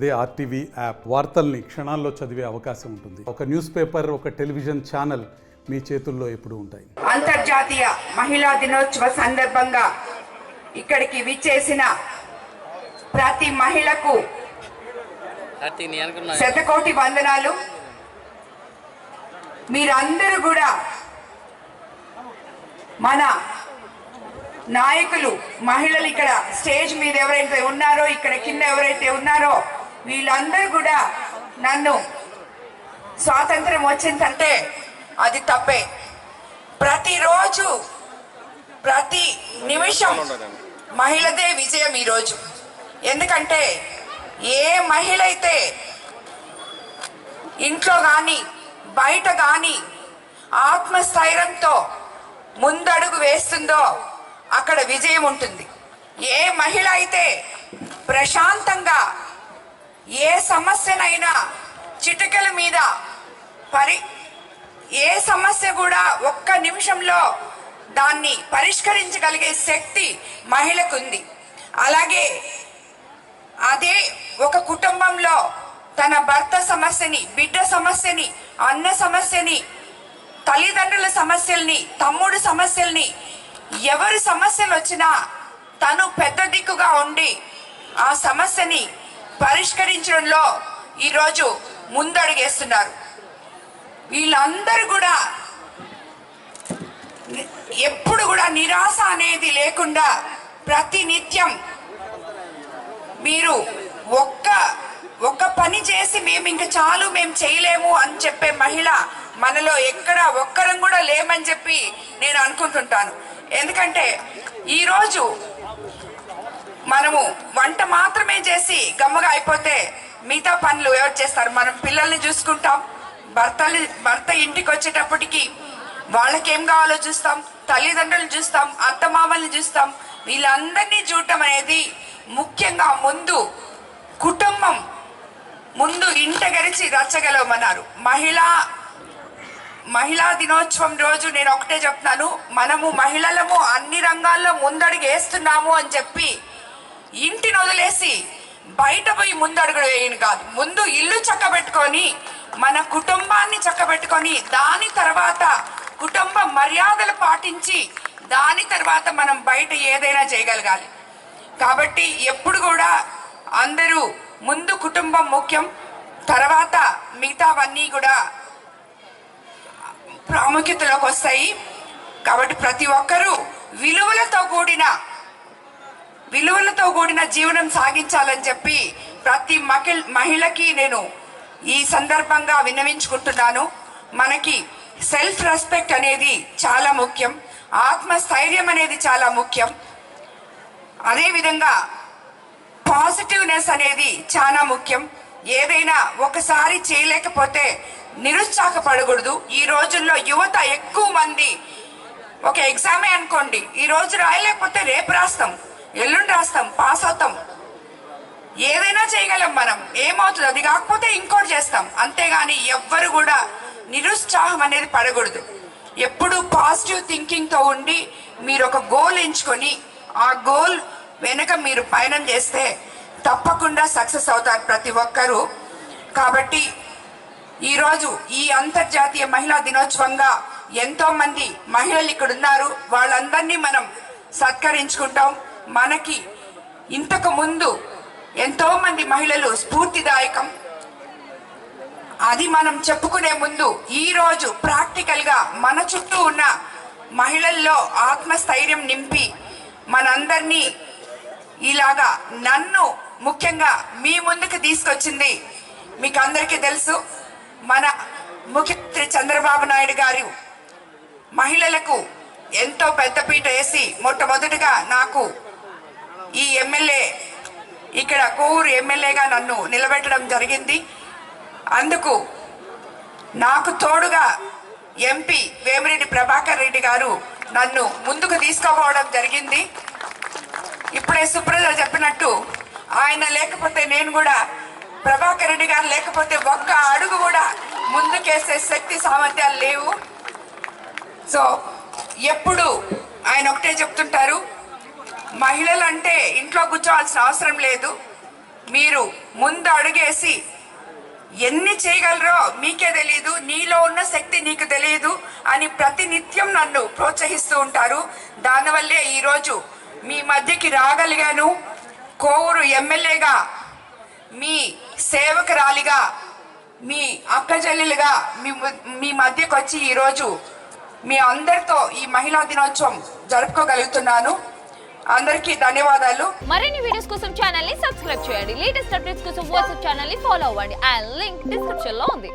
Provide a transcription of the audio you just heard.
అదే RTV app వార్తల్ని క్షణాల్లో చదివే అవకాశం ఉంటుంది. ఒక న్యూస్ పేపర్, ఒక టెలివిజన్ ఛానల్ మీ చేతుల్లో ఎప్పుడూ ఉంటాయి. అంతర్జాతీయ మహిళా దినోత్సవ సందర్భంగా ఇక్కడికి విచ్చేసిన ప్రతి మహిళకు శతకోటి వందనాలు. మీరందరూ కూడా మన నాయకులు, మహిళలు ఇక్కడ స్టేజ్ మీద ఎవరైతే ఉన్నారో, ఇక్కడ కింద ఎవరైతే ఉన్నారో, వీళ్ళందరూ కూడా నన్ను స్వాతంత్రం వచ్చిందంటే అది తప్పే. ప్రతిరోజు ప్రతి నిమిషం మహిళదే విజయం ఈరోజు. ఎందుకంటే ఏ మహిళ అయితే ఇంట్లో కానీ బయట కానీ ఆత్మస్థైర్యంతో ముందడుగు వేస్తుందో అక్కడ విజయం ఉంటుంది. ఏ మహిళ అయితే ప్రశాంతంగా ఏ సమస్యనైనా చిటికల మీద ఏ సమస్య కూడా ఒక్క నిమిషంలో దాన్ని పరిష్కరించగలిగే శక్తి మహిళకు ఉంది. అలాగే అదే ఒక కుటుంబంలో తన భర్త సమస్యని, బిడ్డ సమస్యని, అన్న సమస్యని, తల్లిదండ్రుల సమస్యల్ని, తమ్ముడు సమస్యల్ని, ఎవరి సమస్యలు వచ్చినా తను పెద్ద దిక్కుగా ఉండి ఆ సమస్యని పరిష్కరించడంలో ఈరోజు ముందడుగేస్తున్నారు. వీళ్ళందరూ కూడా ఎప్పుడు కూడా నిరాశ అనేది లేకుండా ప్రతి నిత్యం మీరు ఒక్క పని చేసి మేము ఇంకా చాలు, మేము చేయలేము అని చెప్పే మహిళ మనలో ఎక్కడ ఒక్కరం కూడా లేమని చెప్పి నేను అనుకుంటుంటాను. ఎందుకంటే ఈరోజు మనము వంట మాత్రమే చేసి గమ్మగా అయిపోతే మిగతా పనులు ఎవరు చేస్తారు? మనం పిల్లల్ని చూసుకుంటాం, భర్త ఇంటికి వచ్చేటప్పటికి వాళ్ళకేం కావాలో చూస్తాం, తల్లిదండ్రులను చూస్తాం, అత్తమామల్ని చూస్తాం. వీళ్ళందరినీ చూడటం అనేది ముఖ్యంగా ముందు కుటుంబం, ముందు ఇంట గడిచి రచ్చగలవమన్నారు. మహిళా దినోత్సవం రోజు నేను ఒకటే చెప్తున్నాను, మనము మహిళలము అన్ని రంగాల్లో ముందడుగు వేస్తున్నాము అని చెప్పి ఇంటిని వదిలేసి బయట పోయి ముందడుగు వేయను కాదు. ముందు ఇల్లు చక్కబెట్టుకొని మన కుటుంబాన్ని చక్కబెట్టుకొని దాని తర్వాత కుటుంబ మర్యాదలు పాటించి దాని తర్వాత మనం బయట ఏదైనా చేయగలగాలి. కాబట్టి ఎప్పుడు కూడా అందరూ ముందు కుటుంబం ముఖ్యం, తర్వాత మిగతావన్నీ కూడా ప్రాముఖ్యతలోకి వస్తాయి. కాబట్టి ప్రతి ఒక్కరూ విలువలతో కూడిన జీవనం సాగించాలని చెప్పి ప్రతి మహిళకి నేను ఈ సందర్భంగా విన్నవించుకుంటున్నాను. మనకి సెల్ఫ్ రెస్పెక్ట్ అనేది చాలా ముఖ్యం, ఆత్మస్థైర్యం అనేది చాలా ముఖ్యం. అదేవిధంగా పాజిటివ్నెస్ అనేది చాలా ముఖ్యం. ఏదైనా ఒకసారి చేయలేకపోతే నిరుత్సాహపడకూడదు. ఈ రోజుల్లో యువత ఎక్కువ మంది ఒక ఎగ్జామే అనుకోండి, ఈ రోజు రాయలేకపోతే రేపు రాస్తాం, ఎల్లుండి రాస్తాం, పాస్ అవుతాం, ఏదైనా చేయగలం మనం. ఏమవుతుంది? అది కాకపోతే ఇంకోటి చేస్తాం. అంతేగాని ఎవ్వరు కూడా నిరుత్సాహం అనేది పడకూడదు. ఎప్పుడు పాజిటివ్ థింకింగ్తో ఉండి మీరు ఒక గోల్ ఎంచుకొని ఆ గోల్ వెనక మీరు పయనం చేస్తే తప్పకుండా సక్సెస్ అవుతారు ప్రతి ఒక్కరూ. కాబట్టి ఈరోజు ఈ అంతర్జాతీయ మహిళా దినోత్సవంగా ఎంతో మంది మహిళలు ఇక్కడ ఉన్నారు. వాళ్ళందరినీ మనం సత్కరించుకుంటాం. మనకి ఇంతకు ముందు ఎంతో మంది మహిళలు స్ఫూర్తిదాయకం. అది మనం చెప్పుకునే ముందు ఈరోజు ప్రాక్టికల్గా మన చుట్టూ ఉన్న మహిళల్లో ఆత్మస్థైర్యం నింపి మనందరినీ ఇలాగా నన్ను ముఖ్యంగా మీ ముందుకు తీసుకొచ్చింది మీకు అందరికీ తెలుసు. మన ముఖ్యమంత్రి చంద్రబాబు నాయుడు గారు మహిళలకు ఎంతో పెద్దపీట వేసి మొట్టమొదటిగా నాకు ఈ ఎమ్మెల్యే, ఇక్కడ కోవూరు ఎమ్మెల్యేగా నన్ను నిలబెట్టడం జరిగింది. అందుకు నాకు తోడుగా ఎంపీ వేమిరెడ్డి ప్రభాకర్ రెడ్డి గారు నన్ను ముందుకు తీసుకోపోవడం జరిగింది. ఇప్పుడే సుప్రజ చెప్పినట్టు ఆయన లేకపోతే, నేను కూడా ప్రభాకర్ రెడ్డి గారు లేకపోతే ఒక్క అడుగు కూడా ముందుకేసే శక్తి సామర్థ్యాలు లేవు. సో ఎప్పుడు ఆయన ఒకటే చెప్తుంటారు, మహిళలు అంటే ఇంట్లో కూర్చోవాల్సిన అవసరం లేదు, మీరు ముందు అడుగేసి ఎన్ని చేయగలరో మీకే తెలియదు, నీలో ఉన్న శక్తి నీకు తెలియదు అని ప్రతి నిత్యం నన్ను ప్రోత్సహిస్తూ ఉంటారు. దానివల్లే ఈరోజు మీ మధ్యకి రాగలిగాను. కోవూరు ఎమ్మెల్యేగా, మీ సేవకురాలిగా, మీ అక్కచెల్లెలుగా మీ మధ్యకు వచ్చి ఈరోజు మీ అందరితో ఈ మహిళా దినోత్సవం జరుపుకోగలుగుతున్నాను. అందరికీ ధన్యవాదాలు. మరిన్ని వీడియోస్ కోసం ఛానల్ ని సబ్స్క్రైబ్ చేయండి. లేటెస్ట్ అప్డేట్స్ కోసం వాట్సాప్ ఛానల్ ని ఫాలో అవ్వండి. ఆ లింక్ డిస్క్రిప్షన్ లో ఉంది.